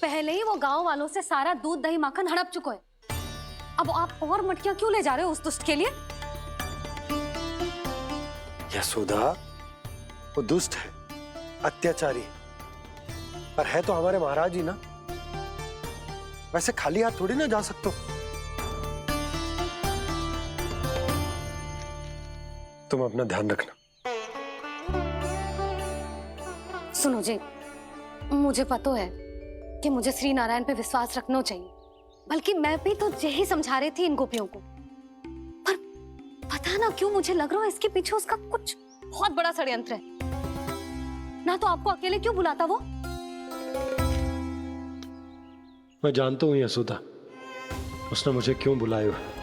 पहले ही वो गांव वालों से सारा दूध दही माखन हड़प चुके हैं। अब आप और मटकियां क्यों ले जा रहे हो उस दुष्ट के लिए? यशोदा, वो दुष्ट है, अत्याचारी, पर है तो हमारे महाराज ही ना। वैसे खाली हाथ थोड़ी ना जा सकते हो। तुम अपना ध्यान रखना। सुनो जी, मुझे पता है कि मुझे श्री नारायण पे विश्वास रखना चाहिए, बल्कि मैं भी तो यही समझा रही थी इन गोपियों को। पर पता ना क्यों मुझे लग रहा है इसके पीछे उसका कुछ बहुत बड़ा षड्यंत्र है। ना तो आपको अकेले क्यों बुलाता वो? मैं जानता हूं यशोदा, उसने मुझे क्यों बुलाया है,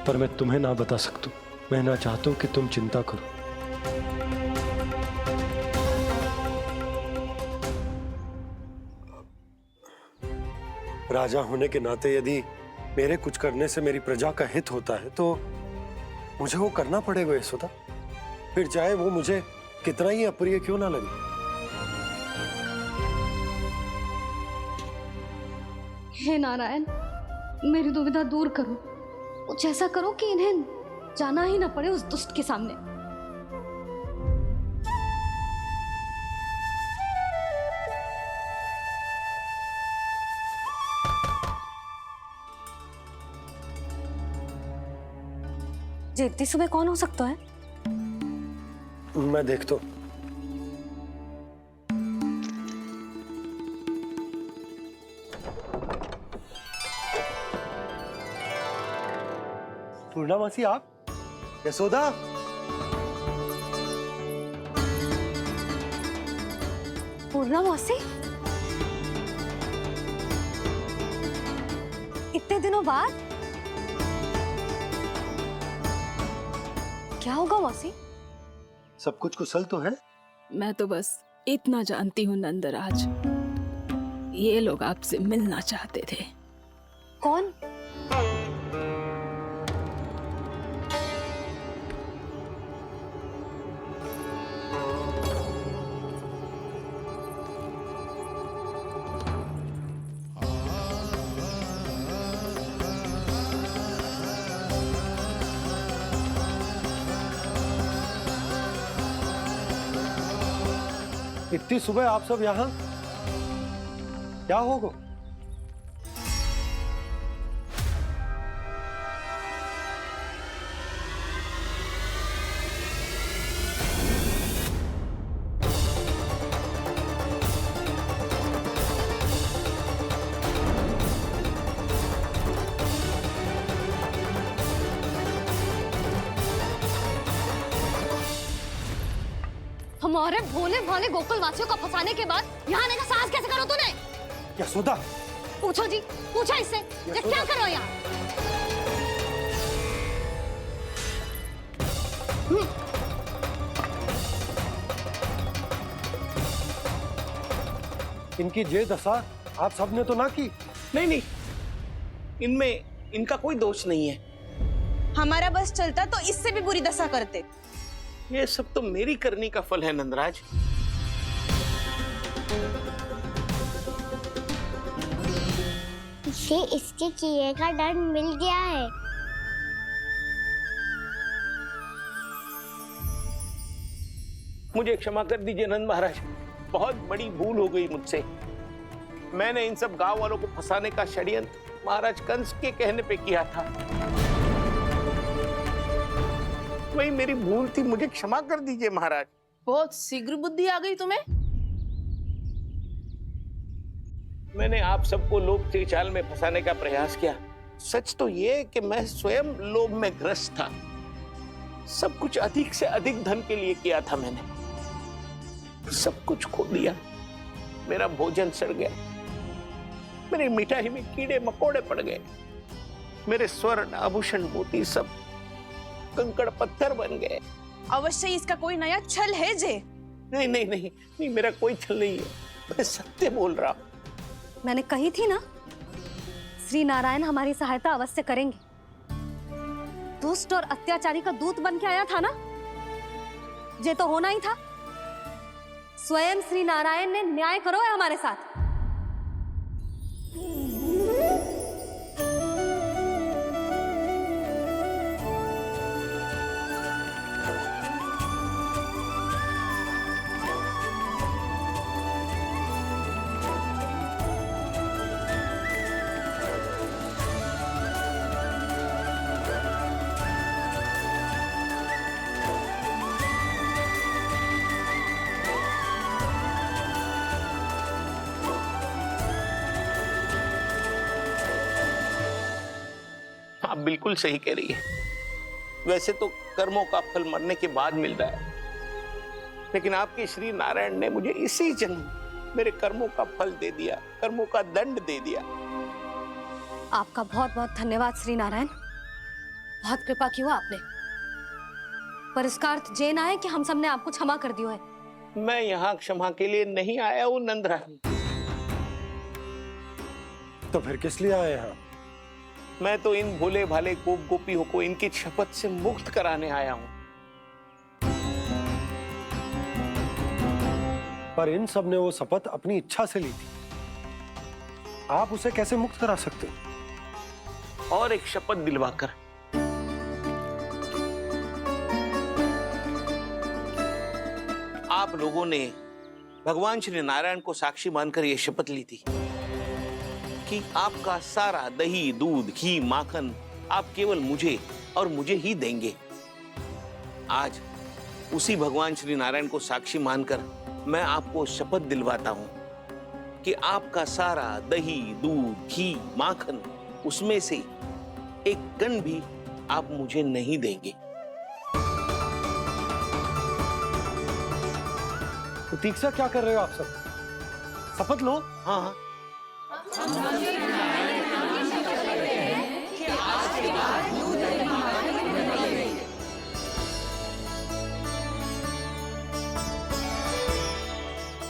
पर मैं तुम्हें ना बता सकता। मैं ना चाहता हूं कि तुम चिंता करो। राजा होने के नाते यदि मेरे कुछ करने से मेरी प्रजा का हित होता है तो मुझे वो करना पड़ेगा यशोदा, फिर चाहे वो मुझे कितना ही अप्रिय क्यों ना लगे। हे नारायण, मेरी दुविधा दूर करो। कुछ ऐसा करो कि इन्हें जाना ही ना पड़े उस दुष्ट के सामने। जी इतनी सुबह कौन हो सकता है? मैं देखता हूं। पूर्णा मासी, आप? यशोदा, पूर्णा मौसी, इतने दिनों बाद? क्या होगा मौसी? सब कुछ कुशल तो है? मैं तो बस इतना जानती हूँ नंदराज, ये लोग आपसे मिलना चाहते थे। कौन? इतनी सुबह आप सब यहाँ? क्या होगा? हमारे भोले भाले गोकुल वासियों को फंसाने के बाद यहाँ आने का साहस कैसे करो तूने? यशोदा, पूछो जी, पूछो इससे, ये क्या करो यहाँ? इनकी ये दशा आप सबने तो ना की। नहीं नहीं, इनमें इनका कोई दोष नहीं है। हमारा बस चलता तो इससे भी बुरी दशा करते। ये सब तो मेरी करनी का फल है नंदराज। इसे इसके किए का दंड मिल गया है। मुझे क्षमा कर दीजिए नंद महाराज, बहुत बड़ी भूल हो गई मुझसे। मैंने इन सब गांव वालों को फंसाने का षड्यंत्र महाराज कंस के कहने पे किया था। वही मेरी भूल थी, मुझे क्षमा कर दीजिए महाराज। बहुत शीघ्र बुद्धि आ गई तुम्हें। मैंने आप सबको लोभ के जाल में फंसाने का प्रयास किया। सच तो ये कि मैं स्वयं लोभ में ग्रस्त था। सब कुछ अधिक से अधिक धन के लिए किया था मैंने। सब कुछ खो दिया। मेरा भोजन सड़ गया, मेरी मिठाई में कीड़े मकोड़े पड़ गए, मेरे स्वर्ण आभूषण मोती सब कंकड़ पत्थर बन गए। अवश्य इसका कोई नया छल है जे। नहीं नहीं नहीं नहीं, मेरा कोई छल नहीं है, मैं सत्य बोल रहा हूं। मैंने कही थी ना, श्री नारायण हमारी सहायता अवश्य करेंगे। दुष्ट और अत्याचारी का दूत बन के आया था ना, ये तो होना ही था। स्वयं श्री नारायण ने न्याय करो है हमारे साथ। आप बिल्कुल सही कह रही है। वैसे तो कर्मों का फल मरने के बाद मिल रहा है, लेकिन आपके श्री नारायण ने मुझे इसी जन्म मेरे कर्मों का फल दे दिया, कर्मों का दंड दे दिया। आपका बहुत बहुत धन्यवाद श्री नारायण, बहुत कृपा की हो आपने। पर इसका अर्थ ये ना है कि हम सब ने आपको क्षमा कर दिया है। मैं यहाँ क्षमा के लिए नहीं आया हूँ नंदरानी। तो फिर किस लिए आए हैं? मैं तो इन भोले भाले गोप गोपियों को इनकी शपथ से मुक्त कराने आया हूँ। पर इन सब ने वो शपथ अपनी इच्छा से ली थी, आप उसे कैसे मुक्त करा सकते? और एक शपथ दिलवाकर। आप लोगों ने भगवान श्री नारायण को साक्षी मानकर यह शपथ ली थी कि आपका सारा दही, दूध, घी, माखन आप केवल मुझे और मुझे ही देंगे। आज उसी भगवान श्री नारायण को साक्षी मानकर मैं आपको शपथ दिलवाता हूं कि आपका सारा दही, दूध, घी, माखन, उसमें से एक कण भी आप मुझे नहीं देंगे। तो तीक्षा क्या कर रहे हो आप सब? शपथ लो। हाँ हाँ,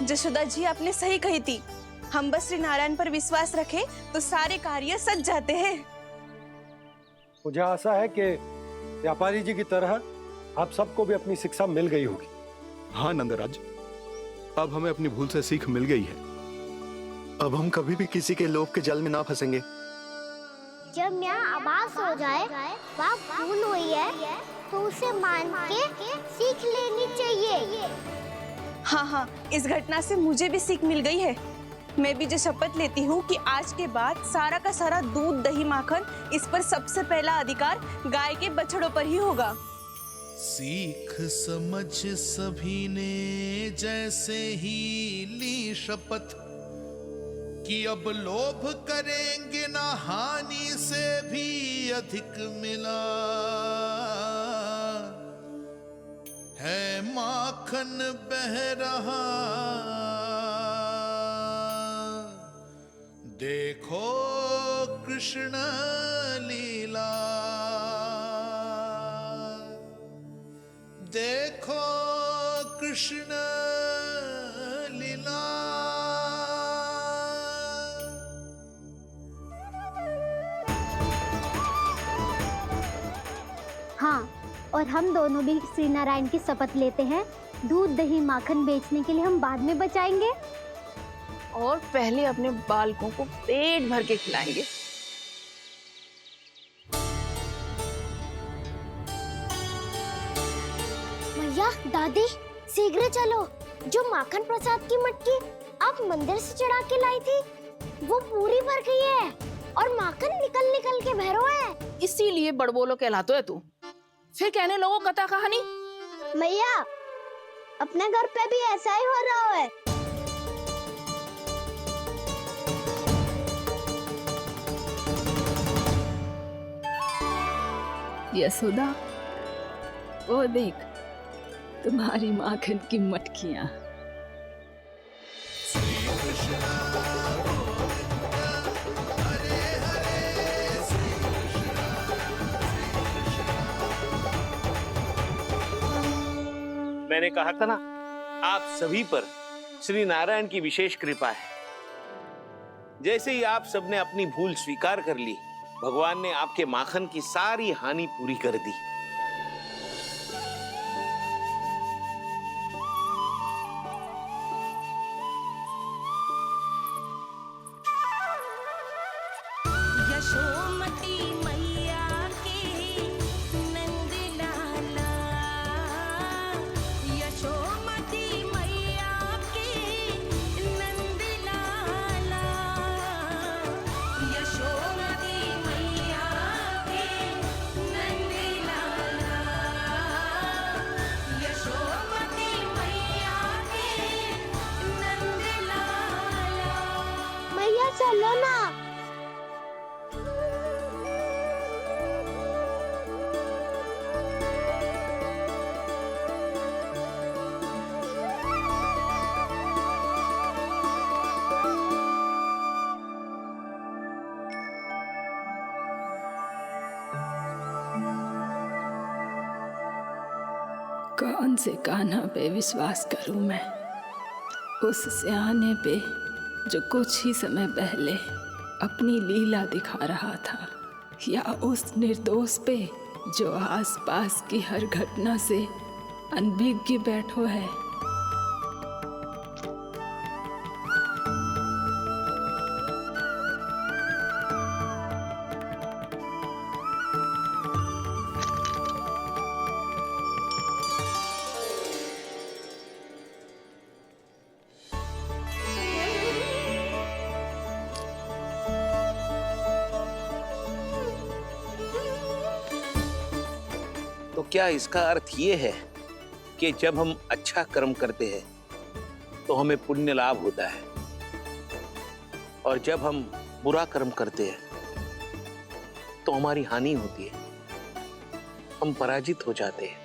जशोदा जी आपने सही कही थी, हम बस श्री नारायण पर विश्वास रखें तो सारे कार्य सज जाते हैं। मुझे आशा है कि व्यापारी जी की तरह आप सबको भी अपनी शिक्षा मिल गई होगी। हाँ नंदराज, अब हमें अपनी भूल से सीख मिल गई है। अब हम कभी भी किसी के लोभ के जल में ना फंसेंगे। जब यहाँ आभास हो जाए वहाँ भूल हुई है तो उसे मान के सीख लेनी चाहिए। हाँ हाँ, इस घटना से मुझे भी सीख मिल गई है। मैं भी जो शपथ लेती हूँ कि आज के बाद सारा का सारा दूध, दही, माखन, इस पर सबसे पहला अधिकार गाय के बछड़ों पर ही होगा। सीख समझ सभी ने जैसे ही ली शपथ कि अब लोभ करेंगे ना हानि से भी अधिक मिला है, माखन बह रहा देखो कृष्ण लीला, देखो कृष्ण लीला। हाँ, और हम दोनों भी श्री नारायण की शपथ लेते हैं, दूध, दही, माखन बेचने के लिए हम बाद में बचाएंगे और पहले अपने बालकों को पेट भर के खिलाएंगे। भैया, दादी, शीघ्र चलो। जो माखन प्रसाद की मटकी आप मंदिर से चढ़ा के लाई थी वो पूरी भर गई है और माखन निकल निकल के भरो है। इसीलिए बड़बोलो कहलाते है तू। फिर कहने लोगों कथा कहानी। भैया, अपने घर पे भी ऐसा ही हो रहा है। यशोदा, वो देख तुम्हारी माखन की मटकियां। मैंने कहा था ना, आप सभी पर श्री नारायण की विशेष कृपा है। जैसे ही आप सबने अपनी भूल स्वीकार कर ली, भगवान ने आपके माखन की सारी हानि पूरी कर दी। कौन से कान्हा पे विश्वास करूं मैं? उस सियाने पे जो कुछ ही समय पहले अपनी लीला दिखा रहा था, या उस निर्दोष पे जो आसपास की हर घटना से अनभिज्ञ बैठो है? तो क्या इसका अर्थ ये है कि जब हम अच्छा कर्म करते हैं तो हमें पुण्य लाभ होता है, और जब हम बुरा कर्म करते हैं तो हमारी हानि होती है, हम पराजित हो जाते हैं?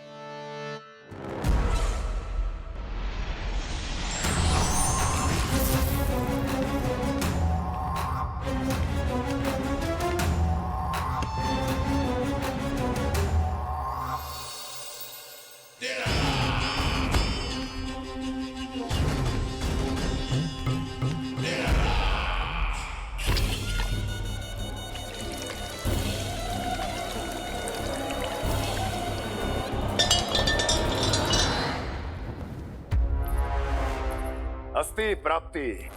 अस्ति प्राप्ति।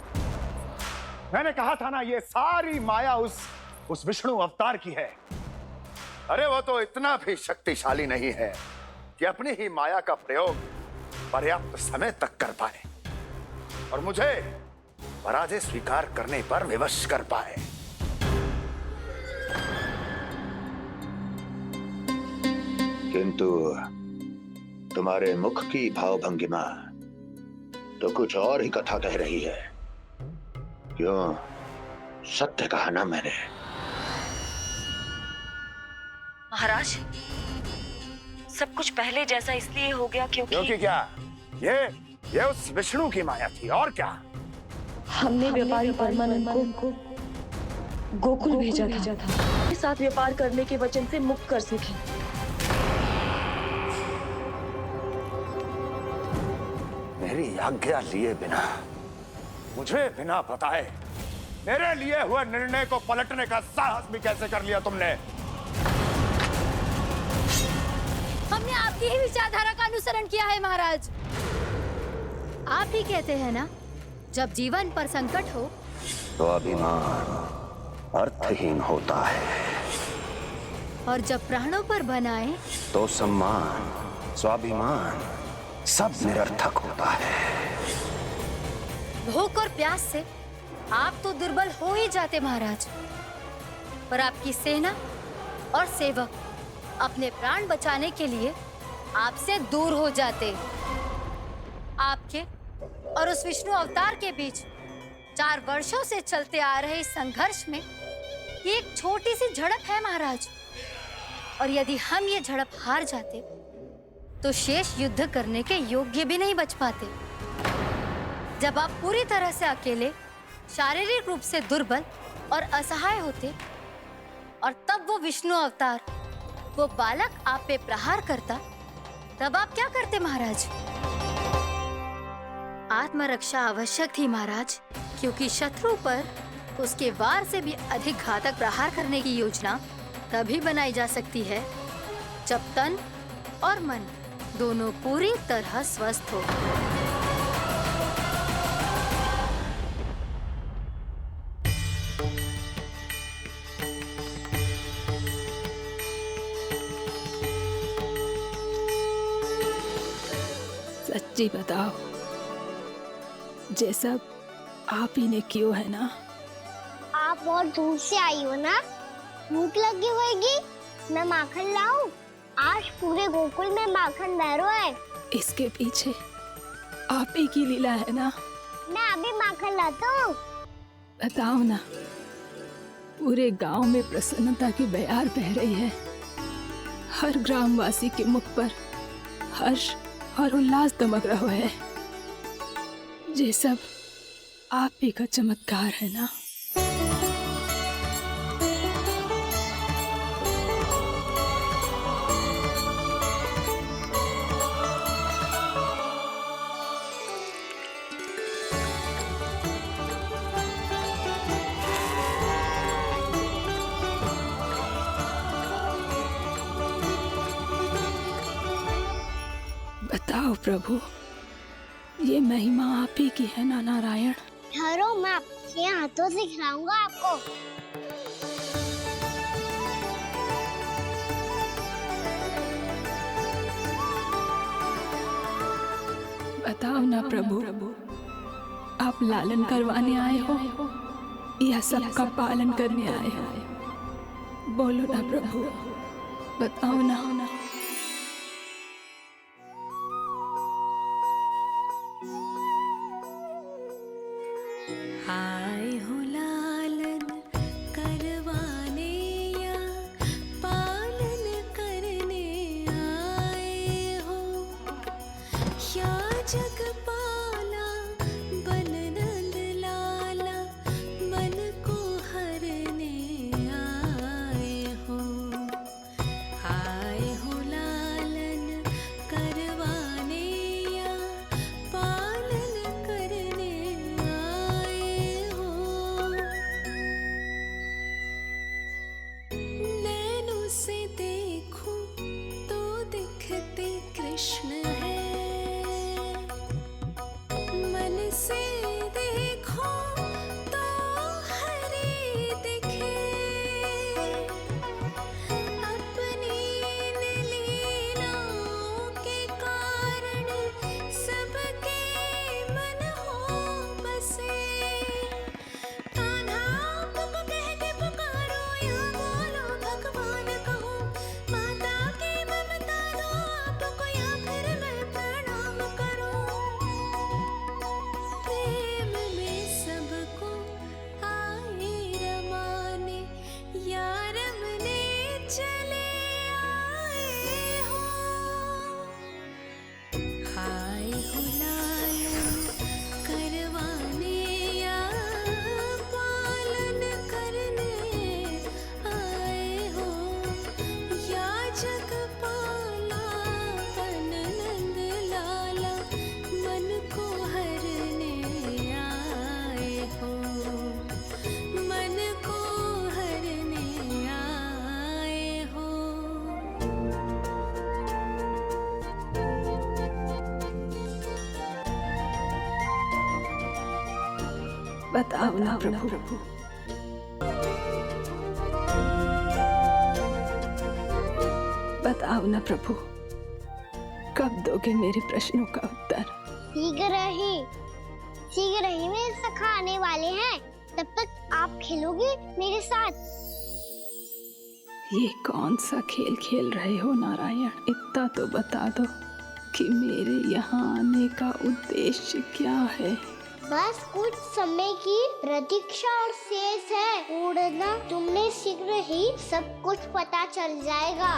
मैंने कहा था ना, ये सारी माया उस विष्णु अवतार की है। अरे वो तो इतना भी शक्तिशाली नहीं है कि अपनी ही माया का प्रयोग पर्याप्त समय तक कर पाए और मुझे पराजय स्वीकार करने पर विवश कर पाए। किंतु तुम्हारे मुख की भावभंगिमा तो कुछ और ही कथा कह रही है। क्यों? सत्य कहा ना मैंने। महाराज, सब कुछ पहले जैसा इसलिए हो गया क्योंकि क्या? ये उस विष्णु की माया थी, और क्या? हमने व्यापारी परमानंद को गोकुल भेजा था के साथ व्यापार करने के वचन से मुक्त कर सके। मेरी आज्ञा लिए बिना, मुझे बिना बताए मेरे लिए हुए निर्णय को पलटने का साहस भी कैसे कर लिया तुमने? हमने आपकी ही विचारधारा का अनुसरण किया है महाराज। आप ही कहते हैं ना, जब जीवन पर संकट हो तो अभिमान अर्थहीन होता है, और जब प्राणों पर बनाए तो सम्मान स्वाभिमान सब निरर्थक होता है। भूख और प्यास से आप तो दुर्बल हो ही जाते महाराज, पर आपकी सेना और सेवक अपने प्राण बचाने के लिए आपसे दूर हो जाते। आपके और उस विष्णु अवतार के बीच 4 वर्षों से चलते आ रहे इस संघर्ष में ये एक छोटी सी झड़प है महाराज, और यदि हम ये झड़प हार जाते तो शेष युद्ध करने के योग्य भी नहीं बच पाते। जब आप पूरी तरह से अकेले, शारीरिक रूप से दुर्बल और असहाय होते, और तब वो विष्णु अवतार, वो बालक आप पे प्रहार करता, तब आप क्या करते महाराज? आत्मरक्षा आवश्यक थी महाराज, क्योंकि शत्रु पर उसके वार से भी अधिक घातक प्रहार करने की योजना तभी बनाई जा सकती है जब तन और मन दोनों पूरी तरह स्वस्थ हो। सच्ची बताओ, ये सब आप ही ने क्यों है ना? आप बहुत दूर से आई हो ना, भूख लगी होगी। मैं माखन लाऊं? आज पूरे गोकुल में माखन बह रहा है। इसके पीछे आप ही की लीला है ना? मैं अभी माखन लाता हूँ। बताओ ना, पूरे गांव में प्रसन्नता की बयार बह रही है। हर ग्रामवासी के मुख पर हर्ष और उल्लास दमक रहा है। ये सब आप ही का चमत्कार है ना? बताओ प्रभु, ये महिमा आप ही की है ना नारायण? ठहरो, मैं आपके हाथों से खिलाऊंगा आपको। बताओ ना प्रभु, आप लालन करवाने आए हो या सबका पालन करने आए हो? बोलो ना प्रभु, बताओ ना। आए हो लालन करवाने या पालन करने आए हो, या जगपाला बन नंद लाला मन को हरने आए हो। आए हो लालन करवाने या पालन करने आए हो। नैनों से देखूं तो दिखते कृष्ण है, मन से देखो तो हरि दिखे। अपनी इन लीलाओं के कारण सबके मन हो बसे। कान्हा आपको कह के पुकारो या बोलो भगवान कहो, माता की ममता दो आपको या फिर मैं प्रणाम करूं। प्रेम में सबको आए रमाने, या रमने चले आए हो। आए हो लालन करवाने या पालन करने आए हो, या जगपाला बन नंद लाला मन को हरने आए हो। मन को हरने आए हो। बताओ ना प्रभु, बताओ ना प्रभु, कब दोगे मेरे प्रश्नों का उत्तर? शीघ्र ही मेरे सखा आने वाले हैं, तब तक आप खेलोगे मेरे साथ। ये कौन सा खेल खेल रहे हो नारायण? इतना तो बता दो कि मेरे यहाँ आने का उद्देश्य क्या है? बस कुछ समय की प्रतीक्षा और शेष है। उड़ना तुमने शीघ्र ही सब कुछ पता चल जाएगा।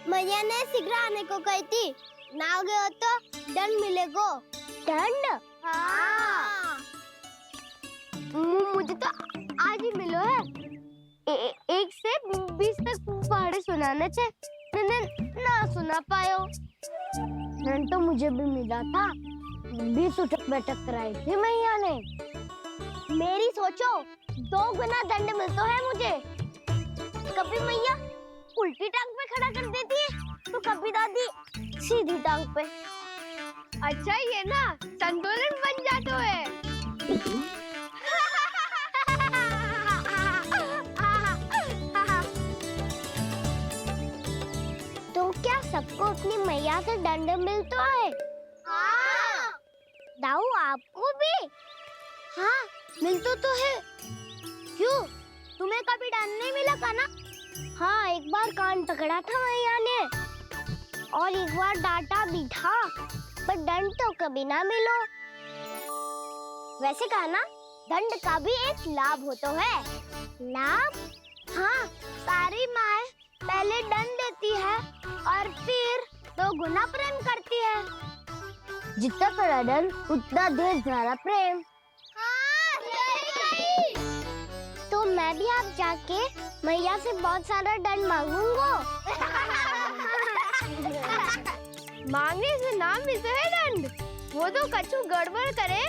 मैया ने शीघ्र आने को कही थी, ना हो गए हो तो दंड मिलेगा। दंड? हाँ। मुझे तो आज ही मिलो है। 1 से 20 तक पहाड़े सुनाने चाहिए, ना सुना पायो। दंड तो मुझे भी मिला था, 20 उठक बैठक कराई थी मैया ने। मेरी सोचो 2 गुना दंड मिलता है मुझे। कभी मैया उल्टी टांग पे खड़ा कर देती है, तो कभी दादी सीधी टांग पे। अच्छा ये ना संतुलन बन जाता है। तो क्या सबको अपनी मैया से दंड मिलता है? हाँ। दाऊ आपको भी? हाँ मिलता तो है। क्यों, तुम्हें कभी दंड नहीं मिला था ना? हाँ, एक बार कान पकड़ा था मैया ने और एक बार डांटा भी था, पर दंड तो कभी ना मिलो। वैसे कहा ना, दंड का भी एक लाभ होता है। लाभ? हाँ, सारी माँ पहले दंड देती है और फिर 2 गुना प्रेम करती है। जितना बड़ा दंड उतना ढेर सारा प्रेम। हाँ, सही कही। तो मैं भी आप जाके मैया से बहुत सारा दंड मांगूंगा। मांगने से नाम मिलता है दंड। वो तो कछु गड़बड़ करे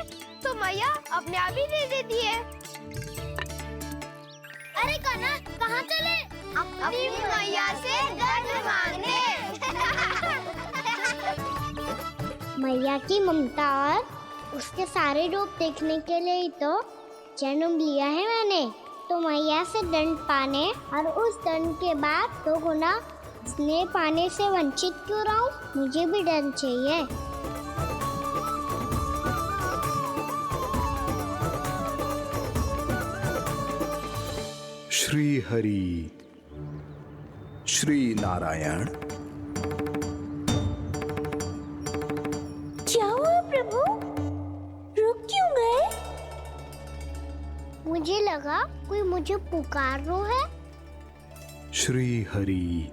तो मैया अपने आप ही दे देती है। अरे कान्हा कहाँ चले? अपनी मैया से दंड मांगने। मैया की ममता और उसके सारे रूप देखने के लिए ही तो जन्म लिया है मैंने। तो मैया से दंड पाने और उस दंड के बाद 2 गुना स्नेह पाने से वंचित क्यों रहूं? मुझे भी दंड चाहिए। श्री हरि श्री नारायण। क्या हुआ प्रभु? रुक क्यों गए? मुझे लगा कोई मुझे पुकार रहा है। श्री हरि